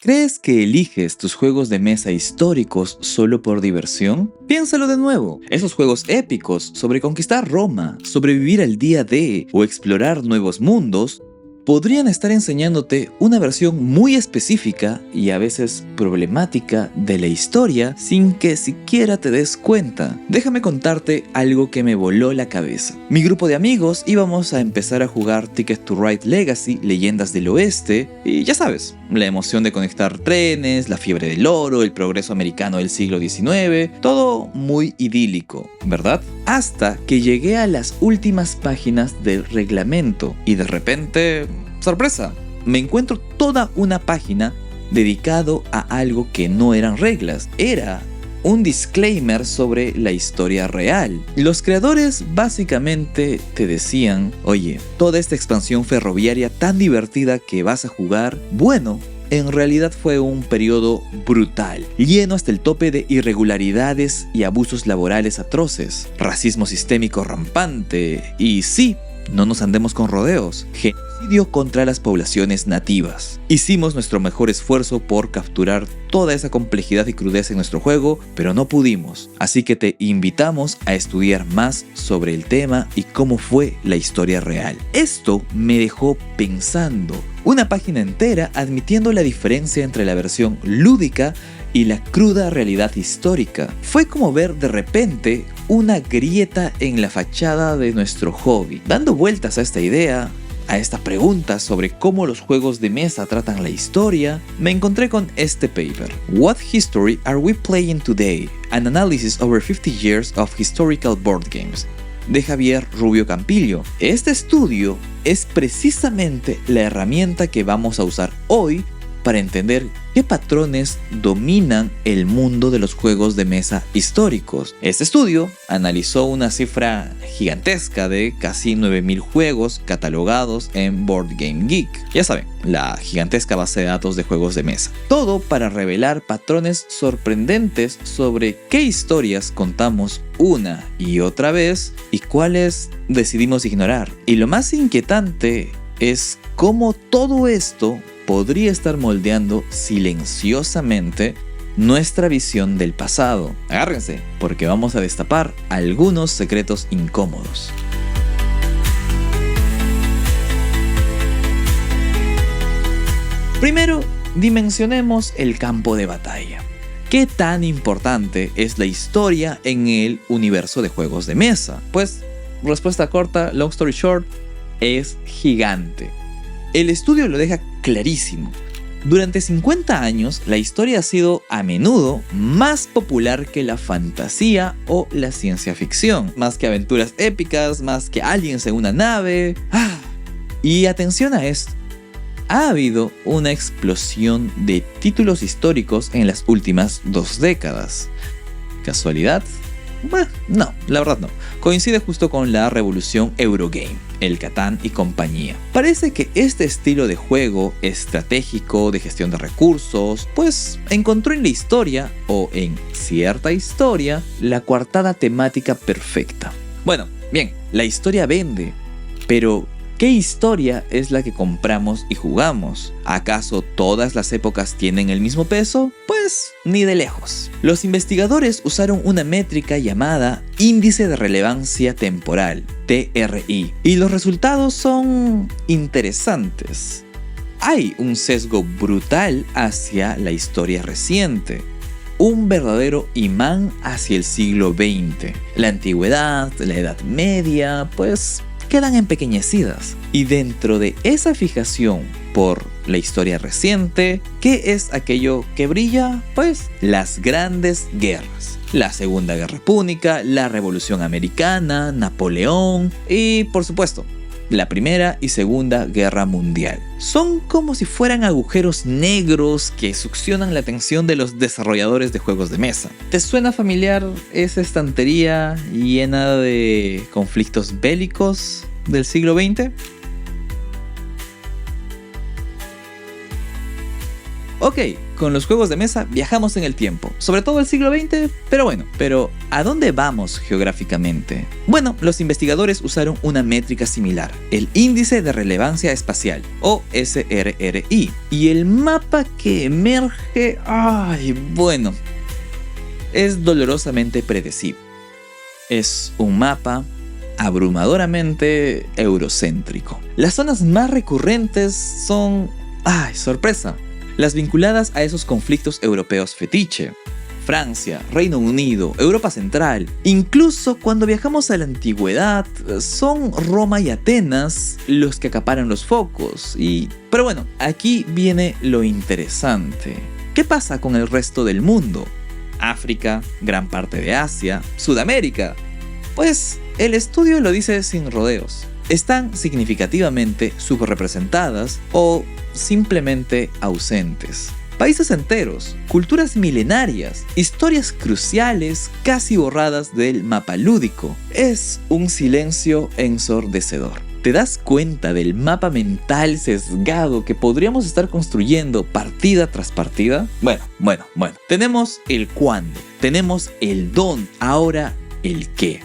¿Crees que eliges tus juegos de mesa históricos solo por diversión? Piénsalo de nuevo. Esos juegos épicos sobre conquistar Roma, sobrevivir al día D o explorar nuevos mundos podrían estar enseñándote una versión muy específica y a veces problemática de la historia sin que siquiera te des cuenta. Déjame contarte algo que me voló la cabeza. Mi grupo de amigos íbamos a empezar a jugar Ticket to Ride Legacy, Leyendas del Oeste, y ya sabes, la emoción de conectar trenes, la fiebre del oro, el progreso americano del siglo XIX, todo muy idílico, ¿verdad? Hasta que llegué a las últimas páginas del reglamento y de repente, sorpresa, me encuentro toda una página dedicado a algo que no eran reglas, era un disclaimer sobre la historia real. Los creadores básicamente te decían, oye, toda esta expansión ferroviaria tan divertida que vas a jugar, bueno, en realidad fue un periodo brutal, lleno hasta el tope de irregularidades y abusos laborales atroces, racismo sistémico rampante y sí, no nos andemos con rodeos, genocidio contra las poblaciones nativas. Hicimos nuestro mejor esfuerzo por capturar toda esa complejidad y crudeza en nuestro juego, pero no pudimos, así que te invitamos a estudiar más sobre el tema y cómo fue la historia real. Esto me dejó pensando. Una página entera admitiendo la diferencia entre la versión lúdica y la cruda realidad histórica. Fue como ver de repente una grieta en la fachada de nuestro hobby. Dando vueltas a esta idea, a esta pregunta sobre cómo los juegos de mesa tratan la historia, me encontré con este paper. What History Are We Playing Today? An Analysis Over 50 Years of Historical Board Games, de Javier Rubio Campillo. Este estudio es precisamente la herramienta que vamos a usar hoy para entender qué patrones dominan el mundo de los juegos de mesa históricos. Este estudio analizó una cifra gigantesca de casi 9000 juegos catalogados en Board Game Geek. Ya saben, la gigantesca base de datos de juegos de mesa. Todo para revelar patrones sorprendentes sobre qué historias contamos una y otra vez y cuáles decidimos ignorar. Y lo más inquietante es cómo todo esto podría estar moldeando silenciosamente nuestra visión del pasado. Agárrense, porque vamos a destapar algunos secretos incómodos. Primero, dimensionemos el campo de batalla. ¿Qué tan importante es la historia en el universo de juegos de mesa? Pues, respuesta corta, long story short, es gigante. El estudio lo deja clarísimo. Durante 50 años, la historia ha sido a menudo más popular que la fantasía o la ciencia ficción. Más que aventuras épicas, más que aliens en una nave. Y atención a esto. Ha habido una explosión de títulos históricos en las últimas 2 décadas. ¿Casualidad? Bueno, no, la verdad no. Coincide justo con la revolución Eurogame, el Catán y compañía. Parece que este estilo de juego estratégico de gestión de recursos, pues encontró en la historia, o en cierta historia, la coartada temática perfecta. Bueno, bien, la historia vende, pero ¿qué historia es la que compramos y jugamos? ¿Acaso todas las épocas tienen el mismo peso? Pues ni de lejos. Los investigadores usaron una métrica llamada Índice de Relevancia Temporal, TRI, y los resultados son interesantes. Hay un sesgo brutal hacia la historia reciente. Un verdadero imán hacia el siglo XX. La antigüedad, la Edad Media, pues quedan empequeñecidas. Y dentro de esa fijación por la historia reciente, ¿qué es aquello que brilla? Pues las grandes guerras. La Segunda Guerra Púnica, la Revolución Americana, Napoleón y, por supuesto, la Primera y Segunda Guerra Mundial. Son como si fueran agujeros negros que succionan la atención de los desarrolladores de juegos de mesa. ¿Te suena familiar esa estantería llena de conflictos bélicos del siglo XX? Ok, con los juegos de mesa viajamos en el tiempo, sobre todo el siglo XX, pero ¿a dónde vamos geográficamente? Bueno, los investigadores usaron una métrica similar, el Índice de Relevancia Espacial, o SRRI, y el mapa que emerge, es dolorosamente predecible. Es un mapa abrumadoramente eurocéntrico. Las zonas más recurrentes son, sorpresa, las vinculadas a esos conflictos europeos fetiche. Francia, Reino Unido, Europa Central. Incluso cuando viajamos a la antigüedad, son Roma y Atenas los que acaparan los focos. Pero bueno, aquí viene lo interesante. ¿Qué pasa con el resto del mundo? África, gran parte de Asia, Sudamérica. Pues el estudio lo dice sin rodeos. Están significativamente subrepresentadas o simplemente ausentes. Países enteros, culturas milenarias, historias cruciales casi borradas del mapa lúdico. Es un silencio ensordecedor. ¿Te das cuenta del mapa mental sesgado que podríamos estar construyendo partida tras partida? Bueno. Tenemos el cuándo, tenemos el dónde, ahora el qué.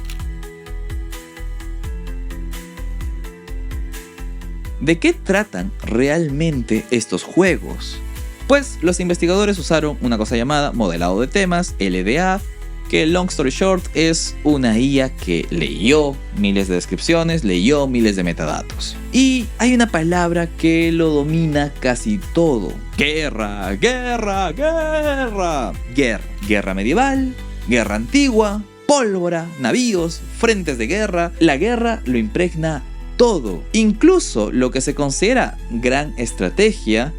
¿De qué tratan realmente estos juegos? Pues los investigadores usaron una cosa llamada modelado de temas, LDA, que long story short es una IA que leyó miles de descripciones, leyó miles de metadatos. Y hay una palabra que lo domina casi todo. Guerra. Guerra medieval, guerra antigua, pólvora, navíos, frentes de guerra. La guerra lo impregna todo, incluso lo que se considera gran estrategia,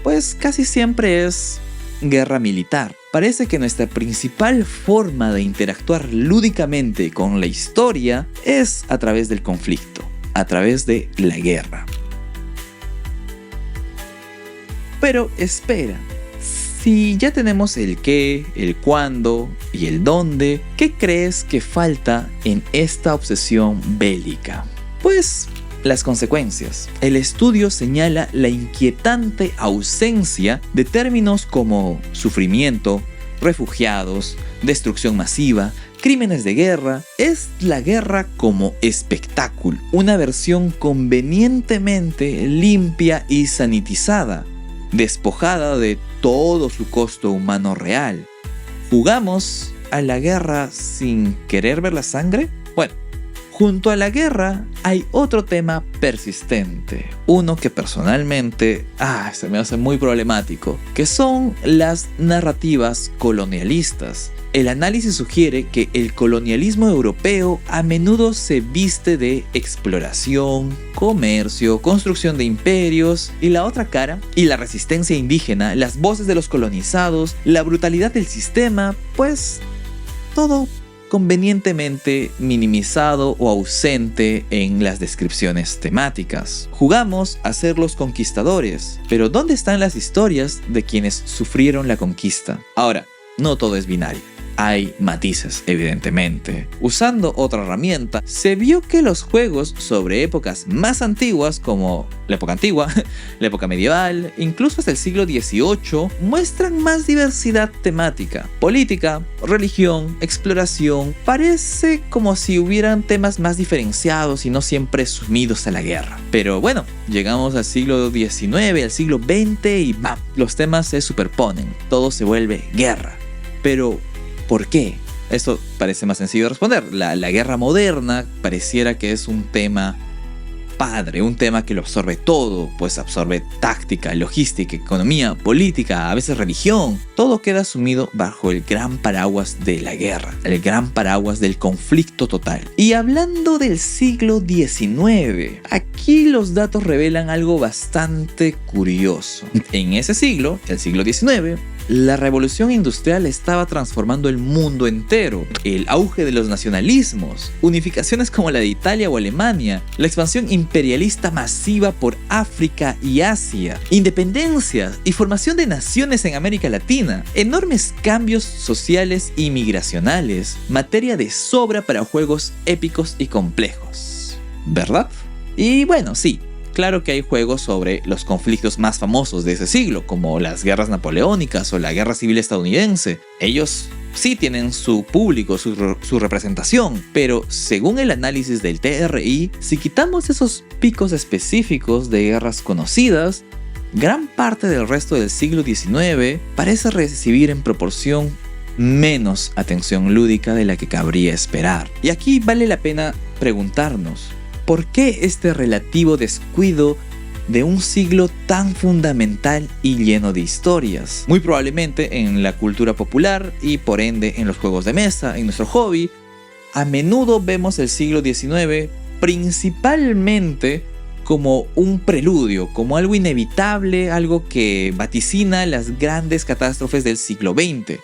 pues casi siempre es guerra militar. Parece que nuestra principal forma de interactuar lúdicamente con la historia es a través del conflicto, a través de la guerra. Pero espera, si ya tenemos el qué, el cuándo y el dónde, ¿qué crees que falta en esta obsesión bélica? Pues las consecuencias. El estudio señala la inquietante ausencia de términos como sufrimiento, refugiados, destrucción masiva, crímenes de guerra. Es la guerra como espectáculo, una versión convenientemente limpia y sanitizada, despojada de todo su costo humano real. ¿Jugamos a la guerra sin querer ver la sangre? Bueno, junto a la guerra hay otro tema persistente, uno que personalmente se me hace muy problemático, que son las narrativas colonialistas. El análisis sugiere que el colonialismo europeo a menudo se viste de exploración, comercio, construcción de imperios, y la otra cara, y la resistencia indígena, las voces de los colonizados, la brutalidad del sistema, pues todo convenientemente minimizado o ausente en las descripciones temáticas. Jugamos a ser los conquistadores, pero ¿dónde están las historias de quienes sufrieron la conquista? Ahora, no todo es binario. Hay matices, evidentemente. Usando otra herramienta, se vio que los juegos sobre épocas más antiguas, como la época antigua, la época medieval, incluso hasta el siglo XVIII, muestran más diversidad temática. Política, religión, exploración. Parece como si hubieran temas más diferenciados y no siempre sumidos a la guerra. Pero bueno, llegamos al siglo XIX, al siglo XX y ¡bam! Los temas se superponen. Todo se vuelve guerra. Pero ¿por qué? Esto parece más sencillo de responder. La guerra moderna pareciera que es un tema padre, un tema que lo absorbe todo, pues absorbe táctica, logística, economía, política, a veces religión. Todo queda sumido bajo el gran paraguas de la guerra, el gran paraguas del conflicto total. Y hablando del siglo XIX, aquí los datos revelan algo bastante curioso. En ese siglo, el siglo XIX, la revolución industrial estaba transformando el mundo entero. El auge de los nacionalismos, unificaciones como la de Italia o Alemania, la expansión imperialista masiva por África y Asia, independencias y formación de naciones en América Latina, enormes cambios sociales y migracionales, materia de sobra para juegos épicos y complejos. ¿Verdad? Y bueno, sí. claro que hay juegos sobre los conflictos más famosos de ese siglo, como las guerras napoleónicas o la guerra civil estadounidense. Ellos sí tienen su público, su representación, pero según el análisis del TRI, si quitamos esos picos específicos de guerras conocidas, gran parte del resto del siglo XIX parece recibir en proporción menos atención lúdica de la que cabría esperar. Y aquí vale la pena preguntarnos, ¿por qué este relativo descuido de un siglo tan fundamental y lleno de historias? Muy probablemente en la cultura popular y por ende en los juegos de mesa, en nuestro hobby, a menudo vemos el siglo XIX principalmente como un preludio, como algo inevitable, algo que vaticina las grandes catástrofes del siglo XX.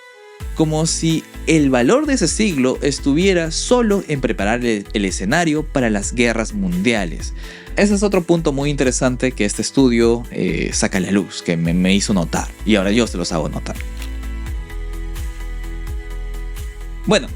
Como si el valor de ese siglo estuviera solo en preparar el escenario para las guerras mundiales. Ese es otro punto muy interesante que este estudio saca a la luz, que me hizo notar, y ahora yo se los hago notar. Bueno,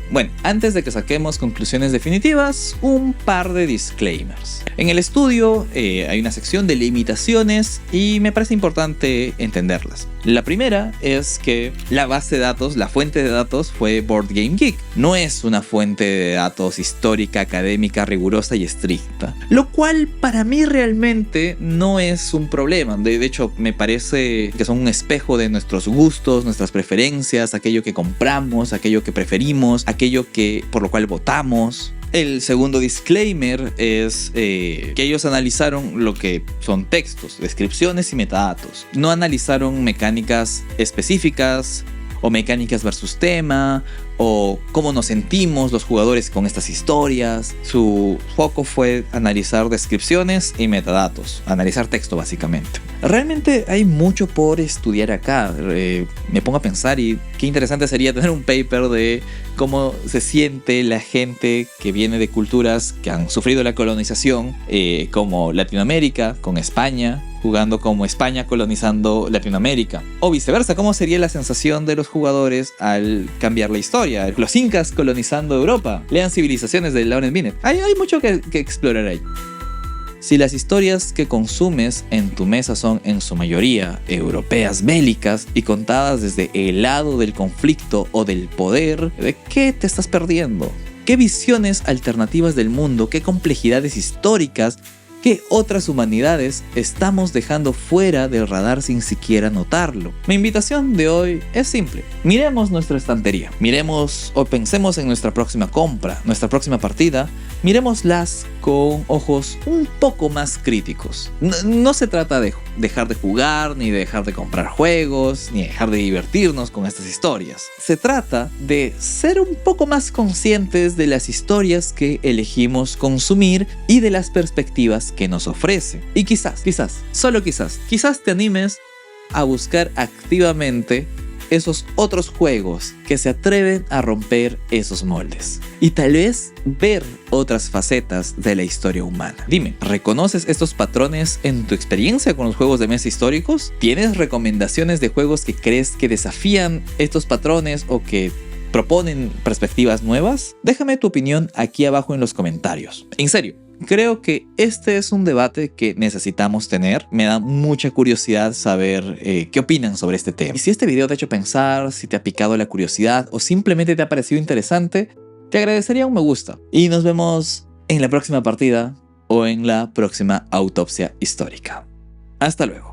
antes de que saquemos conclusiones definitivas, un par de disclaimers. En el estudio hay una sección de limitaciones y me parece importante entenderlas. La primera es que la base de datos, la fuente de datos fue Board Game Geek. No es una fuente de datos histórica, académica, rigurosa y estricta. Lo cual para mí realmente no es un problema. De hecho, me parece que son un espejo de nuestros gustos, nuestras preferencias, aquello que compramos, aquello que preferimos, aquello por lo cual votamos. El segundo disclaimer es que ellos analizaron lo que son textos, descripciones y metadatos. No analizaron mecánicas específicas o mecánicas versus tema o cómo nos sentimos los jugadores con estas historias. Su foco fue analizar descripciones y metadatos, analizar texto básicamente. Realmente hay mucho por estudiar acá. Me pongo a pensar y qué interesante sería tener un paper de cómo se siente la gente que viene de culturas que han sufrido la colonización, como Latinoamérica con España, jugando como España colonizando Latinoamérica. O viceversa, ¿cómo sería la sensación de los jugadores al cambiar la historia? Los incas colonizando Europa. Lean Civilizaciones de Lawrence Binet. Hay mucho que explorar ahí. Si las historias que consumes en tu mesa son en su mayoría europeas bélicas y contadas desde el lado del conflicto o del poder, ¿de qué te estás perdiendo? ¿Qué visiones alternativas del mundo, qué complejidades históricas, qué otras humanidades estamos dejando fuera del radar sin siquiera notarlo? Mi invitación de hoy es simple. Miremos nuestra estantería. Miremos o pensemos en nuestra próxima compra, nuestra próxima partida. Miremoslas con ojos un poco más críticos. No se trata de dejar de jugar, ni de dejar de comprar juegos, ni dejar de divertirnos con estas historias. Se trata de ser un poco más conscientes de las historias que elegimos consumir y de las perspectivas que nos ofrece. Y quizás, solo quizás te animes a buscar activamente esos otros juegos que se atreven a romper esos moldes y tal vez ver otras facetas de la historia humana. Dime, ¿reconoces estos patrones en tu experiencia con los juegos de mesa históricos? ¿Tienes recomendaciones de juegos que crees que desafían estos patrones o que proponen perspectivas nuevas? Déjame tu opinión aquí abajo en los comentarios. En serio, creo que este es un debate que necesitamos tener. Me da mucha curiosidad saber qué opinan sobre este tema. Y si este video te ha hecho pensar, si te ha picado la curiosidad o simplemente te ha parecido interesante, te agradecería un me gusta. Y nos vemos en la próxima partida o en la próxima autopsia histórica. Hasta luego.